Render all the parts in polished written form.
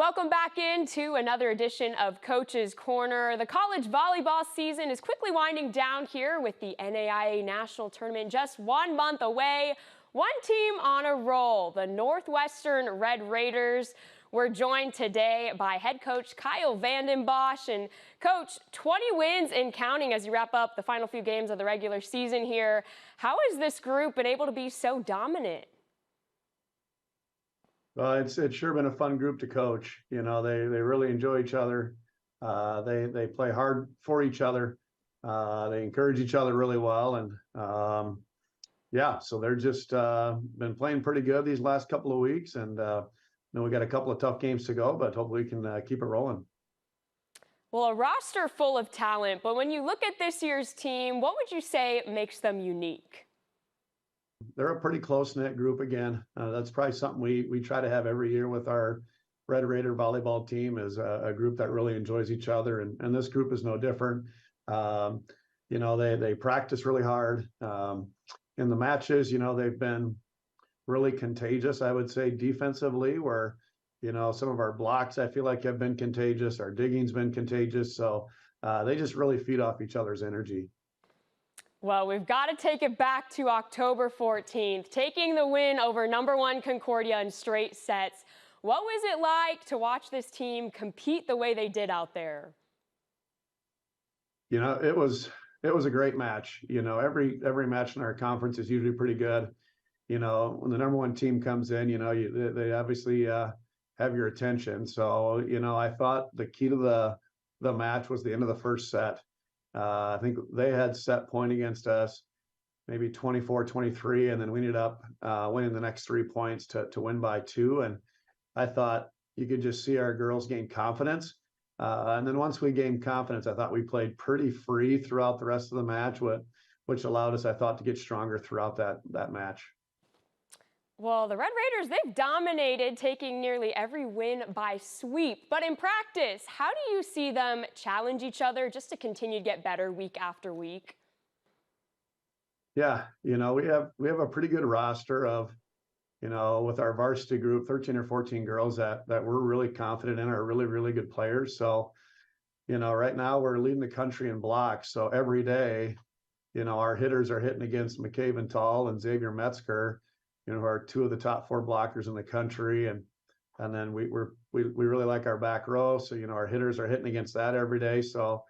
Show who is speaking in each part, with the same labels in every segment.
Speaker 1: Welcome back into another edition of Coach's Corner. The college volleyball season is quickly winding down here with the NAIA National Tournament just 1 month away. One team on a roll, the Northwestern Red Raiders. We're joined today by head coach Kyle Vanden Bosch. And coach, 20 wins and counting as you wrap up the final few games of the regular season here. How has this group been able to be so dominant?
Speaker 2: Well, it's sure been a fun group to coach. You know, they really enjoy each other. They play hard for each other. They encourage each other really well, and yeah, so they're just been playing pretty good these last couple of weeks. And we got a couple of tough games to go, but hopefully we can keep it rolling.
Speaker 1: Well, a roster full of talent, but when you look at this year's team, what would you say makes them unique?
Speaker 2: They're a pretty close-knit group again. That's probably something we try to have every year with our Red Raider volleyball team, is a group that really enjoys each other, and this group is no different. You know, they practice really hard. In the matches, you know, they've been really contagious, I would say, defensively, where, you know, some of our blocks, I feel like, have been contagious. Our digging's been contagious. So they just really feed off each other's energy.
Speaker 1: Well, we've got to take it back to October 14th, taking the win over #1 Concordia in straight sets. What was it like to watch this team compete the way they did out there?
Speaker 2: You know, it was a great match. You know, every match in our conference is usually pretty good. You know, when the #1 team comes in, you know, they obviously have your attention. So, you know, I thought the key to the match was the end of the first set. I think they had set point against us, maybe 24-23, and then we ended up winning the next 3 points to win by 2. And I thought you could just see our girls gain confidence. And then once we gained confidence, I thought we played pretty free throughout the rest of the match, which allowed us, I thought, to get stronger throughout that match.
Speaker 1: Well, the Red Raiders, they've dominated, taking nearly every win by sweep. But in practice, how do you see them challenge each other just to continue to get better week after week?
Speaker 2: Yeah, you know, we have a pretty good roster of, you know, with our varsity group, 13 or 14 girls that we're really confident in, are really, really good players. So, you know, right now we're leading the country in blocks. So every day, you know, our hitters are hitting against McCabe Tall and Xavier Metzger, you know, who are 2 of the top 4 blockers in the country. And then we really like our back row. So, you know, our hitters are hitting against that every day. So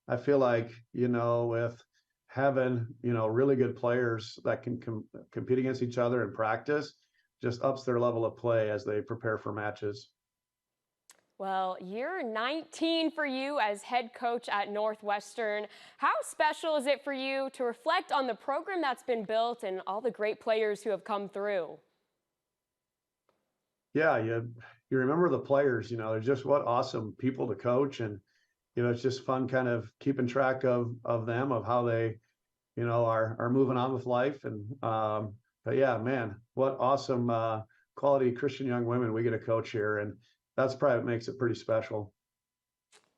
Speaker 2: I feel like, you know, with having, you know, really good players that can compete against each other in practice, just ups their level of play as they prepare for matches.
Speaker 1: Well, year 19 for you as head coach at Northwestern. How special is it for you to reflect on the program that's been built and all the great players who have come through?
Speaker 2: Yeah, you remember the players, you know, they're just what awesome people to coach. And, you know, it's just fun kind of keeping track of them, of how they, you know, are moving on with life. And but yeah, man, what awesome quality Christian young women we get to coach here. And that's probably what makes it pretty special.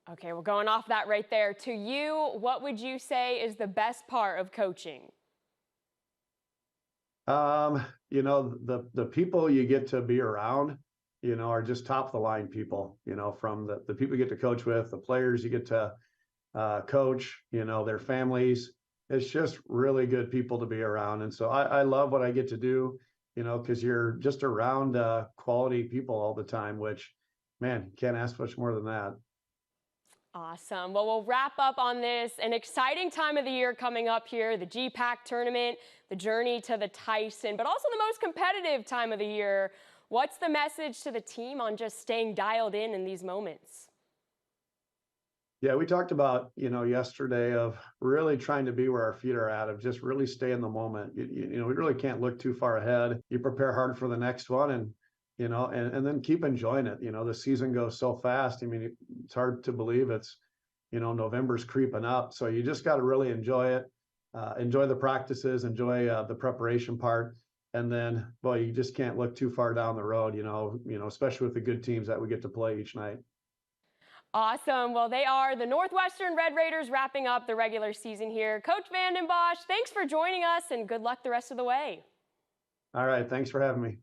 Speaker 1: Okay, well, going off that right there, to you, what would you say is the best part of coaching?
Speaker 2: You know, the people you get to be around, you know, are just top of the line people, you know, from the people you get to coach with, the players you get to coach, you know, their families. It's just really good people to be around. And so I love what I get to do, you know, because you're just around quality people all the time, which, man, can't ask much more than that.
Speaker 1: Awesome. Well, we'll wrap up on this. An exciting time of the year coming up here, the GPAC tournament, the journey to the Tyson, but also the most competitive time of the year. What's the message to the team on just staying dialed in these moments?
Speaker 2: Yeah, we talked about, you know, yesterday of really trying to be where our feet are at, of just really stay in the moment. You know, we really can't look too far ahead. You prepare hard for the next one, and, you know, and then keep enjoying it. You know, the season goes so fast. I mean, it's hard to believe it's, you know, November's creeping up. So you just got to really enjoy it, enjoy the practices, enjoy the preparation part. And then, well, you just can't look too far down the road, you know, especially with the good teams that we get to play each night.
Speaker 1: Awesome. Well, they are the Northwestern Red Raiders wrapping up the regular season here. Coach Vanden Bosch, thanks for joining us, and good luck the rest of the way.
Speaker 2: All right. Thanks for having me.